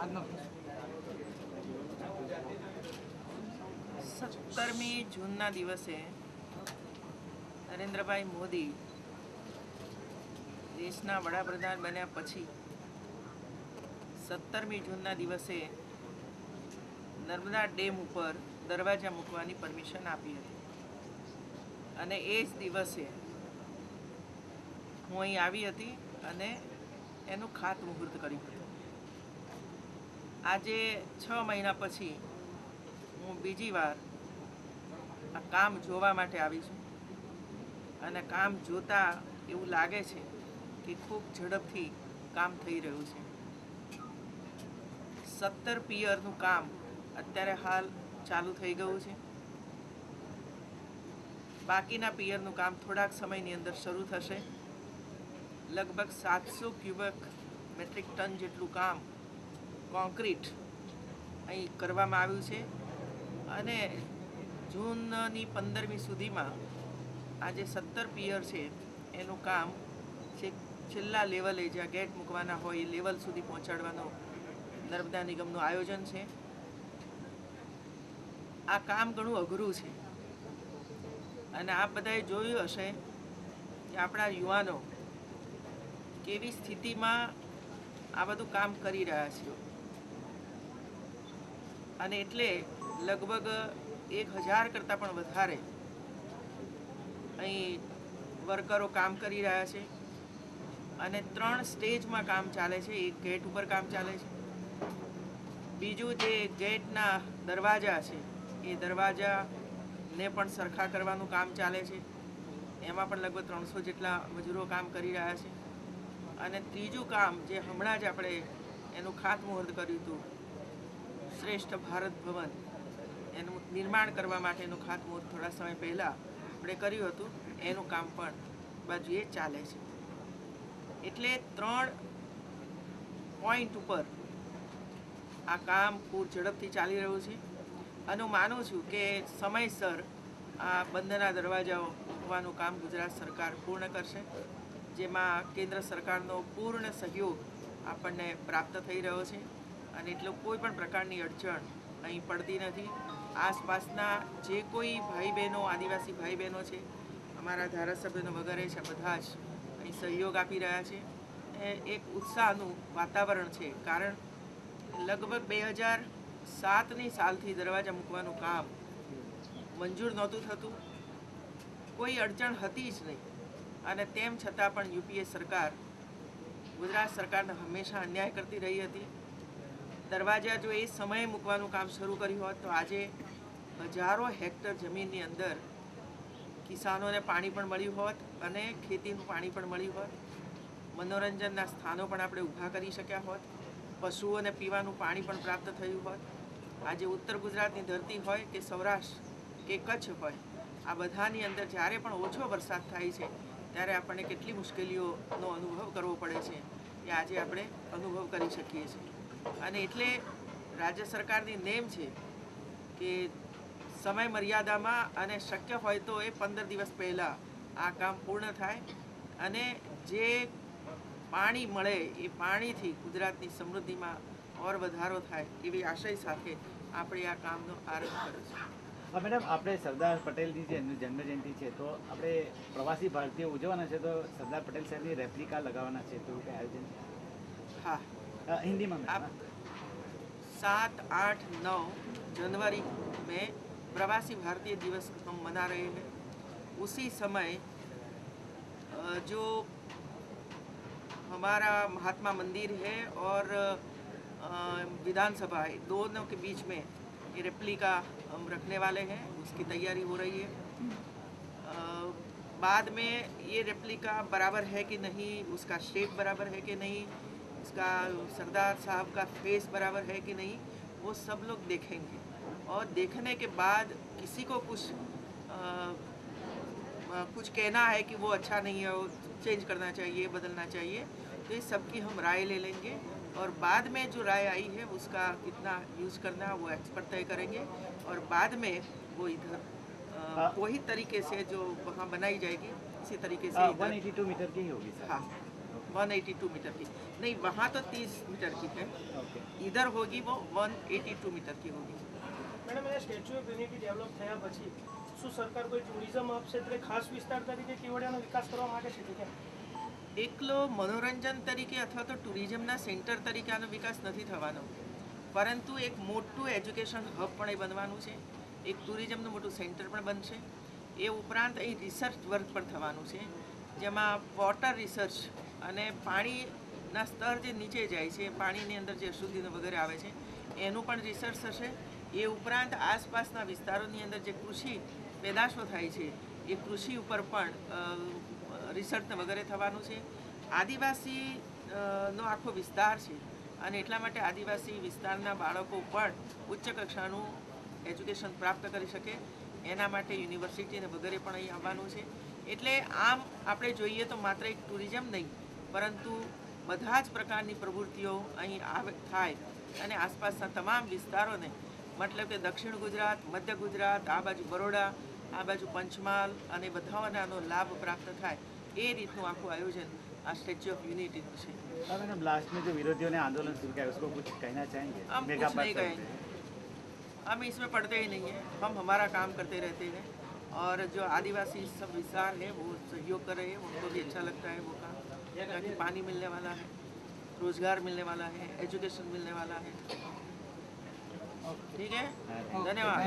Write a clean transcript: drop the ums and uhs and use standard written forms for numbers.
17મી જૂનના દિવસે નરેન્દ્રભાઈ મોદી દેશના વડાપ્રધાન બન્યા પછી 17મી જૂનના દિવસે નર્મદા ડેમ ઉપર દરવાજા મૂકવાની પરમિશન આપી હતી અને એ જ દિવસે હું અહીં આવી હતી અને એનું ખાતમુહૂર્ત કર્યું હતું. આજે 6 મહિના પછી હું બીજી વાર આ કામ જોવા માટે આવી છું અને કામ જોતા એવું લાગે છે કે ખૂબ ઝડપથી કામ થઈ રહ્યું છે. 17 પિયરનું કામ અત્યારે હાલ ચાલુ થઈ ગયું છે. બાકીના પિયરનું કામ થોડાક સમયની અંદર શરૂ થશે. લગભગ 700 ક્યુબિક મેટ્રિક ટન જેટલું કામ કોન્ક્રીટ અહીં કરવામાં આવ્યું છે અને જૂનની 15મી સુધીમાં આજે 17 પિયર છે એનું કામ છેલ્લા લેવલે જ્યાં ગેટ મૂકવાના હોય એ લેવલ સુધી પહોંચાડવાનું નર્મદા નિગમનું આયોજન છે. આ કામ ઘણું અઘરું છે અને આપ બધાએ જોયું હશે કે આપણા યુવાનો કેવી સ્થિતિમાં આ બધું કામ કરી રહ્યા છે અને એટલે લગભગ 1000 કરતાં પણ વધારે અહીં વર્કરો કામ કરી રહ્યા છે અને 3 સ્ટેજમાં કામ ચાલે છે. એક ગેટ ઉપર કામ ચાલે છે, બીજું જે ગેટના દરવાજા છે એ દરવાજાને પણ સરખા કરવાનું કામ ચાલે છે, એમાં પણ લગભગ 300 જેટલા મજૂરો કામ કરી રહ્યા છે અને ત્રીજું કામ જે હમણાં જ આપણે એનું ખાતમુહૂર્ત કર્યું હતું, શ્રેષ્ઠ ભારત ભવન એનું નિર્માણ કરવા માટેનું ખાતમુહૂર્ત થોડા સમય પહેલાં આપણે કર્યું હતું, એનું કામ પણ બાજુએ ચાલે છે. એટલે 3 પોઈન્ટ ઉપર આ કામ ખૂબ ઝડપથી ચાલી રહ્યું છે અને હું માનું છું કે સમયસર આ બંધના દરવાજાઓ મૂકવાનું કામ ગુજરાત સરકાર પૂર્ણ કરશે, જેમાં કેન્દ્ર સરકારનો પૂર્ણ સહયોગ આપણને પ્રાપ્ત થઈ રહ્યો છે અને એટલે કોઈ પણ પ્રકારની અડચણ અહીં પડતી નથી. આસપાસના જે કોઈ ભાઈ બહેનો, આદિવાસી ભાઈ બહેનો છે, અમારા ધારાસભ્યનો વગેરે છે, બધા જ અહીં સહયોગ આપી રહ્યા છે. એક ઉત્સાહનું વાતાવરણ છે, કારણ લગભગ 2007ની સાલથી દરવાજા મૂકવાનું કામ મંજૂર નહોતું થતું, કોઈ અડચણ હતી જ નહીં અને તેમ છતાં પણ યુપીએ સરકાર ગુજરાત સરકારને હંમેશા અન્યાય કરતી રહી હતી. દરવાજા જો એ સમયે મૂકવાનું કામ શરૂ કર્યું હોત તો આજે હજારો હેક્ટર જમીનની અંદર કિસાનોને પાણી પણ મળ્યું હોત અને ખેતીનું પાણી પણ મળ્યું હોત, મનોરંજનના સ્થાનો પણ આપણે ઊભા કરી શક્યા હોત, પશુઓને પીવાનું પાણી પણ પ્રાપ્ત થયું હોત. આજે ઉત્તર ગુજરાતની ધરતી હોય કે સૌરાષ્ટ્ર કે કચ્છ હોય, આ બધાની અંદર જ્યારે પણ ઓછો વરસાદ થાય છે ત્યારે આપણને કેટલી મુશ્કેલીઓનો અનુભવ કરવો પડે છે એ આજે આપણે અનુભવ કરી શકીએ છીએ. અને એટલે રાજ્ય સરકારની નેમ છે કે સમય મર્યાદામાં અને શક્ય હોય તો એ 15 દિવસ પહેલાં આ કામ પૂર્ણ થાય અને જે પાણી મળે એ પાણીથી ગુજરાતની સમૃદ્ધિમાં ઓર વધારો થાય એવી આશય સાથે આપણે આ કામનો આરંભ કર્યો છે. મેડમ, આપણે સરદાર પટેલની જે જન્મજયંતિ છે તો આપણે પ્રવાસી ભારતીય ઉજવવાના છે, તો સરદાર પટેલ સાહેબની રેપ્લિકા લગાવવાના છે, તો કંઈ આયોજન? हाँ, हिंदी में आप 7, 8, 9 जनवरी में प्रवासी भारतीय दिवस हम मना रहे हैं. उसी समय जो हमारा महात्मा मंदिर है और विधानसभा है, दोनों के बीच में ये रेप्लिका हम रखने वाले हैं. उसकी तैयारी हो रही है. बाद में ये रेप्लिका बराबर है कि नहीं, उसका शेप बराबर है कि नहीं, इसका सरदार साहब का फेस बराबर है कि नहीं, वो सब लोग देखेंगे और देखने के बाद किसी को कुछ कहना है कि वो अच्छा नहीं है, वो चेंज करना चाहिए, बदलना चाहिए, तो ये सबकी हम राय ले लेंगे और बाद में जो राय आई है उसका कितना यूज़ करना है वो एक्सपर्ट तय करेंगे और बाद में वो इधर वही तरीके से जो वहाँ बनाई जाएगी इसी तरीके से 182 मीटर की ही होगी सर. हाँ, 182 मीटर की नहीं, वहाँ तो 30 मीटर की है, ઓકે इधर होगी वो 182 मीटर की होगी। Madam A statue of unity develop થયા પછી શું સરકાર કોઈ ટુરિઝમ હબ ક્ષેત્રે ખાસ વિસ્તાર તરીકે કેવડિયાનો વિકાસ કરવા માંગે છે કે કેમ? એકલો મનોરંજન તરીકે અથવા તો ટુરિઝમના સેન્ટર તરીકે આનો વિકાસ નથી થવાનો, પરંતુ એક મોટું એજ્યુકેશન હબ પણ એ બનવાનું છે, એક ટુરિઝમનું મોટું સેન્ટર પણ બનશે। એ ઉપરાંત અહીં રિસર્ચ વર્ક પણ થવાનું છે, જેમાં વોટર રિસર્ચ અને પાણીના સ્તર જે નીચે જાય છે, પાણીની અંદર જે અશુદ્ધિ વગેરે આવે છે એનું પણ રિસર્ચ થશે। એ ઉપરાંત આસપાસના વિસ્તારોની અંદર જે કૃષિ પેદાશો થાય છે એ કૃષિ ઉપર પણ રિસર્ચ વગેરે થવાનું છે। આદિવાસી નો આખો વિસ્તાર છે અને એટલા માટે આદિવાસી વિસ્તારના બાળકો પણ ઉચ્ચ કક્ષાનું એજ્યુકેશન પ્રાપ્ત કરી શકે એના માટે યુનિવર્સિટી અને વગેરે પણ અહીં આવવાનું છે। એટલે આમ આપણે જોઈએ તો માત્ર એક ટુરિઝમ નહીં, પરંતુ બધા જ પ્રકારની પ્રવૃત્તિઓ અહીં થાય અને આસપાસના તમામ વિસ્તારોને, મતલબ કે દક્ષિણ ગુજરાત, મધ્ય ગુજરાત, આ બાજુ બરોડા, આ બાજુ પંચમહાલ અને બધાઓને આનો લાભ પ્રાપ્ત થાય એ રીતનું આખું આયોજન આ સ્ટેચ્યુ ऑफ यूनिटी નું છે। हाँ मैडम, लास्ट में जो विरोधियों ने आंदोलन शुरू किया उसको कुछ कहना चाहेंगे? हम मेगा कुछ नहीं पार्क कहेंगे, हम इसमें पढ़ते ही नहीं हैं, हम हमारा काम करते रहते हैं और जो आदिवासी सब विस्तार है वो सहयोग कर रहे हैं, उनको भी अच्छा लगता है वो काम, ताकि पानी मिलने वाला है, रोजगार मिलने वाला है, एजुकेशन मिलने वाला है। ठीक है, हाँ, धन्यवाद।